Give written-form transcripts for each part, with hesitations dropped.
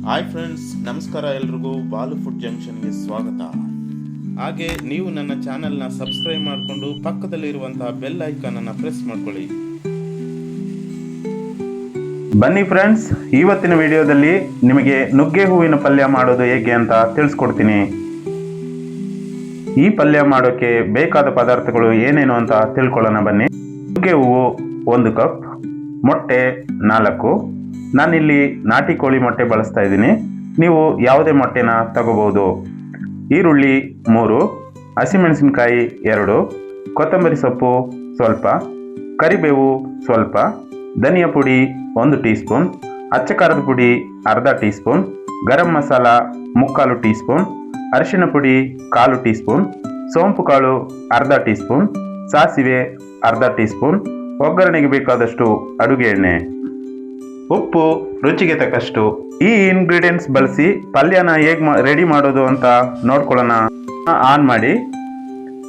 Hi friends, ನಮಸ್ಕಾರ. ಎಲ್ರಿಗೂ Balu food ಜಂಕ್ಷನ್ಗೆ ಸ್ವಾಗತ. ಹಾಗೆ ನೀವು ನನ್ನ ಚಾನೆಲ್ನ ಸಬ್ಸ್ಕ್ರೈಬ್ ಮಾಡಿಕೊಂಡು ಪಕ್ಕದಲ್ಲಿರುವಂತಹ ಬೆಲ್ ಐಕಾನನ್ನು ಪ್ರೆಸ್ ಮಾಡ್ಕೊಳ್ಳಿ. ಬನ್ನಿ ಫ್ರೆಂಡ್ಸ್, ಇವತ್ತಿನ ವಿಡಿಯೋದಲ್ಲಿ ನಿಮಗೆ ನುಗ್ಗೆ ಹೂವಿನ ಪಲ್ಯ ಮಾಡೋದು ಹೇಗೆ ಅಂತ ತಿಳಿಸ್ಕೊಡ್ತೀನಿ. ಈ ಪಲ್ಯ ಮಾಡೋಕ್ಕೆ ಬೇಕಾದ ಪದಾರ್ಥಗಳು ಏನೇನು ಅಂತ ತಿಳ್ಕೊಳ್ಳೋಣ ಬನ್ನಿ. ನುಗ್ಗೆ ಹೂವು 1 ಕಪ್, ಮೊಟ್ಟೆ 4. ನಾನಿಲ್ಲಿ ನಾಟಿ ಕೋಳಿ ಮೊಟ್ಟೆ ಬಳಸ್ತಾ ಇದ್ದೀನಿ. ನೀವು ಯಾವುದೇ ಮೊಟ್ಟೆನ ತಗೋಬಹುದು. ಈರುಳ್ಳಿ 3, ಹಸಿಮೆಣಸಿನಕಾಯಿ 2, ಕೊತ್ತಂಬರಿ ಸೊಪ್ಪು ಸ್ವಲ್ಪ, ಕರಿಬೇವು ಸ್ವಲ್ಪ, ಧನಿಯಾ ಪುಡಿ 1 ಟೀ ಸ್ಪೂನ್, ಅಚ್ಚ ಖಾರದ ಪುಡಿ ಅರ್ಧ tea spoon, garam masala 3/4 tea spoon, ಅರಿಶಿಣ ಪುಡಿ 1/4 ಟೀ ಸ್ಪೂನ್, ಸೋಂಪು ಕಾಳು ಅರ್ಧ ಟೀ ಸ್ಪೂನ್, ಸಾಸಿವೆ ಅರ್ಧ ಟೀ ಸ್ಪೂನ್, ಒಗ್ಗರಣೆಗೆ ಬೇಕಾದಷ್ಟು ಅಡುಗೆ ಎಣ್ಣೆ, ಉಪ್ಪು ರುಚಿಗೆ ತಕ್ಕಷ್ಟು. ಈ ಇಂಗ್ರೀಡಿಯೆಂಟ್ಸ್ ಬಳಸಿ ಪಲ್ಯನ ಹೇಗೆ ರೆಡಿ ಮಾಡೋದು ಅಂತ ನೋಡ್ಕೊಳ್ಳೋಣ. ಆನ್ ಮಾಡಿ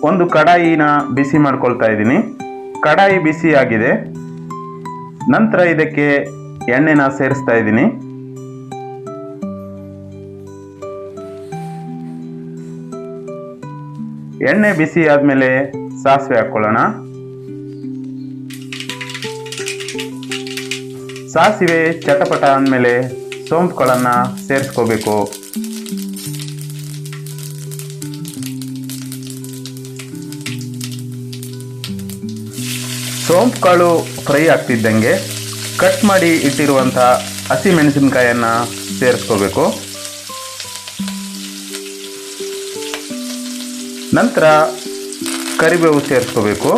ಒಂದು ಕಡಾಯಿನ ಬಿಸಿ ಮಾಡ್ಕೊಳ್ತಾ ಇದ್ದೀನಿ. ಕಡಾಯಿ ಬಿಸಿ ಆಗಿದೆ. ನಂತರ ಇದಕ್ಕೆ ಎಣ್ಣೆನ ಸೇರಿಸ್ತಾ ಇದ್ದೀನಿ. ಎಣ್ಣೆ ಬಿಸಿ ಆದಮೇಲೆ ಸಾಸಿವೆ ಹಾಕ್ಕೊಳ್ಳೋಣ. ಸಾಸಿವೆ ಚಟಪಟ ಅಂದಮೇಲೆ ಸೋಂಪುಗಳನ್ನು ಸೇರಿಸ್ಕೋಬೇಕು. ಸೋಂಪು ಕಾಳು ಫ್ರೈ ಆಗ್ತಿದ್ದಂಗೆ ಕಟ್ ಮಾಡಿ ಇಟ್ಟಿರುವಂಥ ಹಸಿ ಮೆಣಸಿನಕಾಯನ್ನು ಸೇರಿಸ್ಕೋಬೇಕು. ನಂತರ ಕರಿಬೇವು ಸೇರಿಸ್ಕೋಬೇಕು.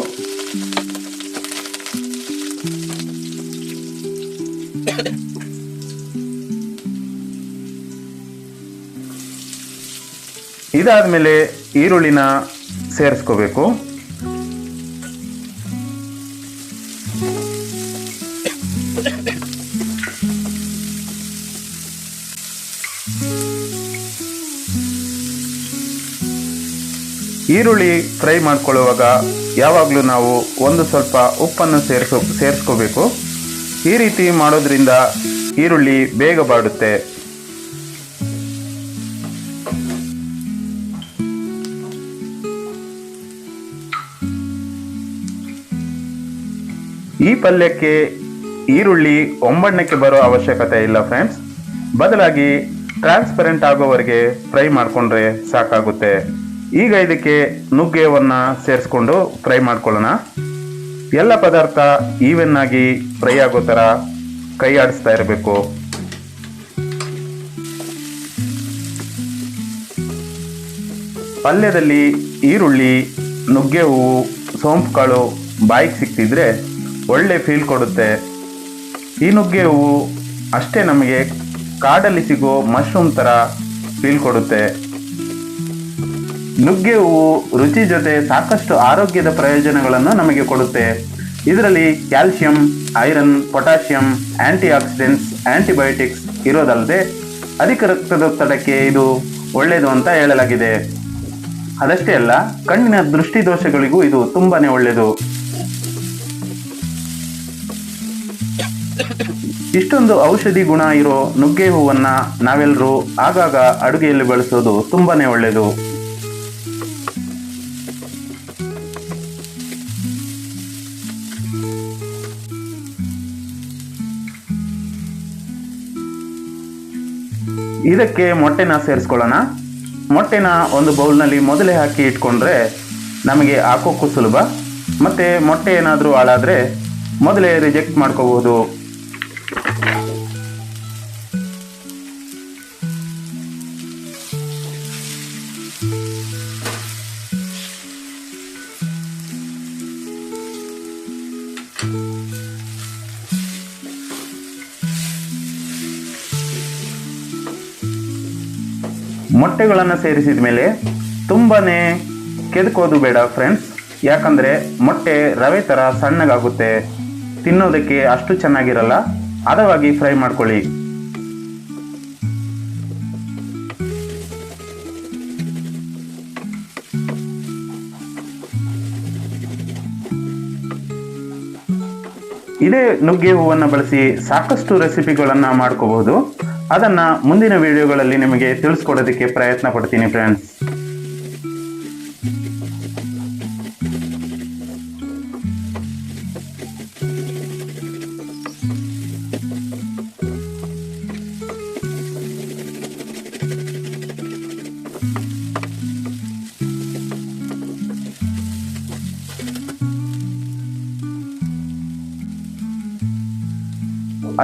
ಇದಾದ್ಮೇಲೆ ಈರುಳ್ಳಿನ ಸೇರಿಸ್ಕೋಬೇಕು. ಈರುಳ್ಳಿ ಫ್ರೈ ಮಾಡ್ಕೊಳ್ಳುವಾಗ ಯಾವಾಗಲೂ ನಾವು ಸ್ವಲ್ಪ ಉಪ್ಪನ್ನು ಸೇರಿಸ್ಕೋಬೇಕು. ಈ ರೀತಿ ಮಾಡೋದ್ರಿಂದ ಈರುಳ್ಳಿ ಬೇಗ ಬಾಡುತ್ತೆ. ಈ ಪಲ್ಯಕ್ಕೆ ಈರುಳ್ಳಿ ಒಂಬಣ್ಣಕ್ಕೆ ಬರೋ ಅವಶ್ಯಕತೆ ಇಲ್ಲ ಫ್ರೆಂಡ್ಸ್. ಬದಲಾಗಿ ಟ್ರಾನ್ಸ್ಪರೆಂಟ್ ಆಗೋವರೆಗೆ ಫ್ರೈ ಮಾಡಿಕೊಂಡ್ರೆ ಸಾಕಾಗುತ್ತೆ. ಈಗ ಇದಕ್ಕೆ ನುಗ್ಗೆವನ್ನು ಸೇರಿಸ್ಕೊಂಡು ಫ್ರೈ ಮಾಡ್ಕೊಳ್ಳೋಣ. ಎಲ್ಲ ಪದಾರ್ಥ ಈವನ್ ಆಗಿ ಫ್ರೈ ಆಗೋ ಥರ ಕೈ ಆಡಿಸ್ತಾ ಇರಬೇಕು. ಪಲ್ಯದಲ್ಲಿ ಈರುಳ್ಳಿ, ನುಗ್ಗೆ ಹೂವು, ಸೋಂಪು ಕಾಳು ಬಾಯಿಗೆ ಸಿಕ್ತಿದ್ರೆ ಒಳ್ಳೆ ಫೀಲ್ ಕೊಡುತ್ತೆ. ಈ ನುಗ್ಗೆ ಹೂವು ಅಷ್ಟೇ ನಮಗೆ ಕಾಡಲ್ಲಿ ಸಿಗೋ ಮಶ್ರೂಮ್ ಥರ ಫೀಲ್ ಕೊಡುತ್ತೆ. ನುಗ್ಗೆ ಹೂವು ರುಚಿ ಜೊತೆ ಸಾಕಷ್ಟು ಆರೋಗ್ಯದ ಪ್ರಯೋಜನಗಳನ್ನು ನಮಗೆ ಕೊಡುತ್ತೆ. ಇದರಲ್ಲಿ calcium, iron, potassium, antioxidants, antibiotics ಇರೋದಲ್ಲದೆ ಅಧಿಕ ರಕ್ತದೊತ್ತಡಕ್ಕೆ ಇದು ಒಳ್ಳೆಯದು ಅಂತ ಹೇಳಲಾಗಿದೆ. ಅದಷ್ಟೇ ಅಲ್ಲ, ಕಣ್ಣಿನ ದೃಷ್ಟಿ ದೋಷಗಳಿಗೂ ಇದು ತುಂಬಾನೇ ಒಳ್ಳೆಯದು. ಇಷ್ಟೊಂದು ಔಷಧಿ ಗುಣ ಇರೋ ನುಗ್ಗೆ ಹೂವನ್ನ ನಾವೆಲ್ಲರೂ ಆಗಾಗ ಅಡುಗೆಯಲ್ಲಿ ಬಳಸೋದು ತುಂಬಾನೇ ಒಳ್ಳೆಯದು. ಇದಕ್ಕೆ ಮೊಟ್ಟೆನ ಸೇರಿಸ್ಕೊಳ್ಳೋಣ. ಮೊಟ್ಟೆನ ಒಂದು ಬೌಲ್ನಲ್ಲಿ ಮೊದಲೇ ಹಾಕಿ ಇಟ್ಕೊಂಡ್ರೆ ನಮಗೆ ಹಾಕೋಕ್ಕೂ ಸುಲಭ. ಮತ್ತೆ ಮೊಟ್ಟೆ ಏನಾದರೂ ಹಾಳಾದರೆ ಮೊದಲೇ ರಿಜೆಕ್ಟ್ ಮಾಡ್ಕೋಬಹುದು. ಮೊಟ್ಟೆಗಳನ್ನು ಸೇರಿಸಿದ ಮೇಲೆ ತುಂಬಾನೇ ಕೆದಕೋದು ಬೇಡ ಫ್ರೆಂಡ್ಸ್. ಯಾಕಂದರೆ ಮೊಟ್ಟೆ ರವೆ ಥರ ಸಣ್ಣಗಾಗುತ್ತೆ, ತಿನ್ನೋದಕ್ಕೆ ಅಷ್ಟು ಚೆನ್ನಾಗಿರಲ್ಲ. ಹದವಾಗಿ ಫ್ರೈ ಮಾಡ್ಕೊಳ್ಳಿ. ಇದೇ ನುಗ್ಗೆ ಹೂವನ್ನು ಬಳಸಿ ಸಾಕಷ್ಟು ರೆಸಿಪಿಗಳನ್ನು ಮಾಡ್ಕೋಬಹುದು. ಅದನ್ನು ಮುಂದಿನ ವಿಡಿಯೋಗಳಲ್ಲಿ ನಿಮಗೆ ತಿಳಿಸ್ಕೊಡೋದಕ್ಕೆ ಪ್ರಯತ್ನ ಪಡ್ತೀನಿ ಫ್ರೆಂಡ್ಸ್.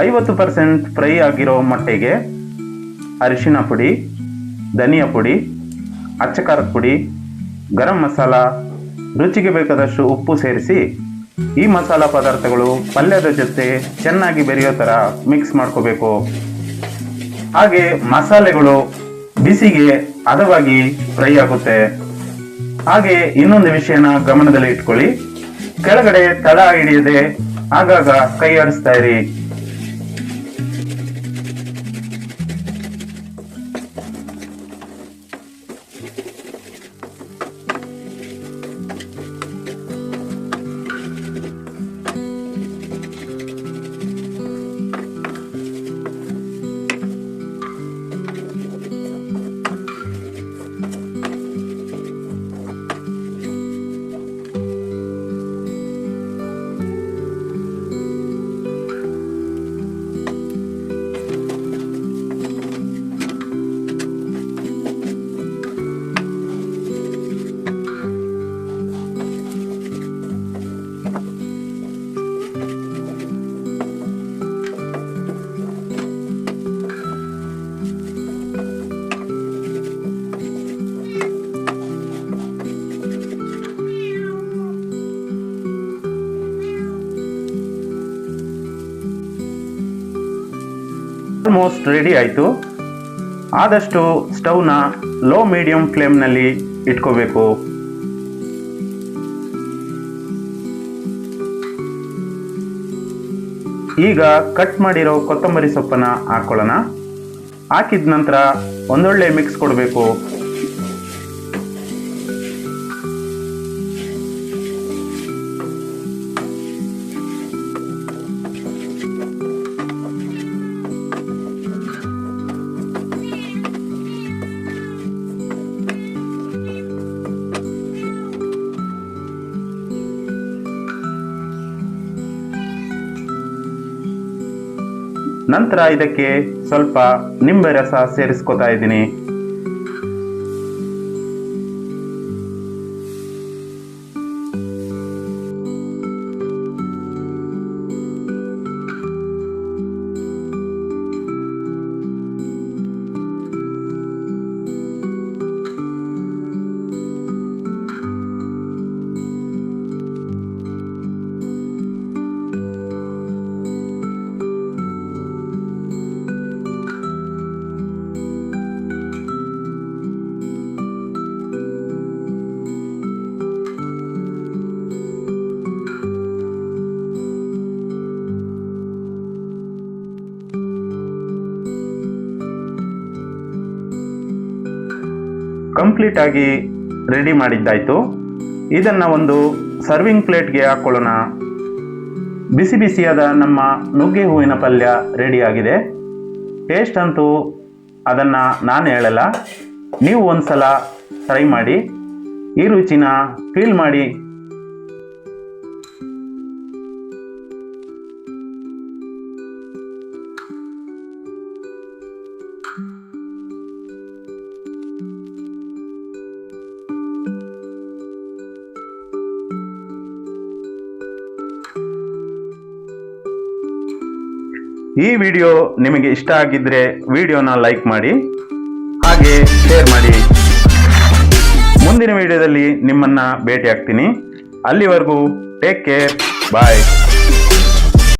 ಐವತ್ತು 50% ಫ್ರೈ ಆಗಿರೋ ಮೊಟ್ಟೆಗೆ ಅರಿಶಿನ ಪುಡಿ, ಧನಿಯಾ ಪುಡಿ, ಅಚ್ಚಕಾರದ ಪುಡಿ, ಗರಂ ಮಸಾಲ, ರುಚಿಗೆ ಬೇಕಾದಷ್ಟು ಉಪ್ಪು ಸೇರಿಸಿ ಈ ಮಸಾಲ ಪದಾರ್ಥಗಳು ಪಲ್ಯದ ಜೊತೆ ಚೆನ್ನಾಗಿ ಬೆರೆಯೋ ಥರ ಮಿಕ್ಸ್ ಮಾಡ್ಕೋಬೇಕು. ಹಾಗೆ ಮಸಾಲೆಗಳು ಬಿಸಿಗೆ ಹದವಾಗಿ ಫ್ರೈ ಆಗುತ್ತೆ. ಹಾಗೆ ಇನ್ನೊಂದು ವಿಷಯನ ಗಮನದಲ್ಲಿ ಇಟ್ಕೊಳ್ಳಿ, ಕೆಳಗಡೆ ತಳ ಹಿಡಿಯದೆ ಆಗಾಗ ಕೈ ಆಡಿಸ್ತಾ ಇರಿ. ಆಲ್ಮೋಸ್ಟ್ ರೆಡಿ ಆಯಿತು. ಆದಷ್ಟು ಸ್ಟವ್ನ ಲೋ ಮೀಡಿಯಂ ಫ್ಲೇಮ್ನಲ್ಲಿ ಇಟ್ಕೋಬೇಕು. ಈಗ ಕಟ್ ಮಾಡಿರೋ ಕೊತ್ತಂಬರಿ ಸೊಪ್ಪನ್ನು ಹಾಕ್ಕೊಳ್ಳೋಣ. ಹಾಕಿದ ನಂತರ ಒಂದೊಳ್ಳೆ ಮಿಕ್ಸ್ ಕೊಡಬೇಕು. ನಂತರ ಇದಕ್ಕೆ ಸ್ವಲ್ಪ ನಿಂಬೆ ರಸ ಸೇರಿಸ್ಕೊತಾ ಇದ್ದೀನಿ. ಕಂಪ್ಲೀಟ್ ಆಗಿ ರೆಡಿ ಮಾಡಿದ್ದಾಯಿತು. ಇದನ್ನು ಒಂದು ಸರ್ವಿಂಗ್ ಪ್ಲೇಟ್ಗೆ ಹಾಕ್ಕೊಳ್ಳೋಣ. ಬಿಸಿ ಬಿಸಿಯಾದ ನಮ್ಮ ನುಗ್ಗೆ ಹೂವಿನ ಪಲ್ಯ ರೆಡಿಯಾಗಿದೆ. ಟೇಸ್ಟ್ ಅಂತೂ ಅದನ್ನು ನಾನು ಹೇಳಲ್ಲ, ನೀವು ಒಂದು ಸಲ ಟ್ರೈ ಮಾಡಿ, ಈ ರುಚಿನ ಫೀಲ್ ಮಾಡಿ. ಈ ವಿಡಿಯೋ ನಿಮಗೆ ಇಷ್ಟ ಆಗಿದ್ದರೆ ವಿಡಿಯೋನ ಲೈಕ್ ಮಾಡಿ, ಹಾಗೆ ಶೇರ್ ಮಾಡಿ. ಮುಂದಿನ ವಿಡಿಯೋದಲ್ಲಿ ನಿಮ್ಮನ್ನು ಭೇಟಿ ಆಗ್ತೀನಿ. ಅಲ್ಲಿವರೆಗೂ ಟೇಕ್ ಕೇರ್, ಬಾಯ್.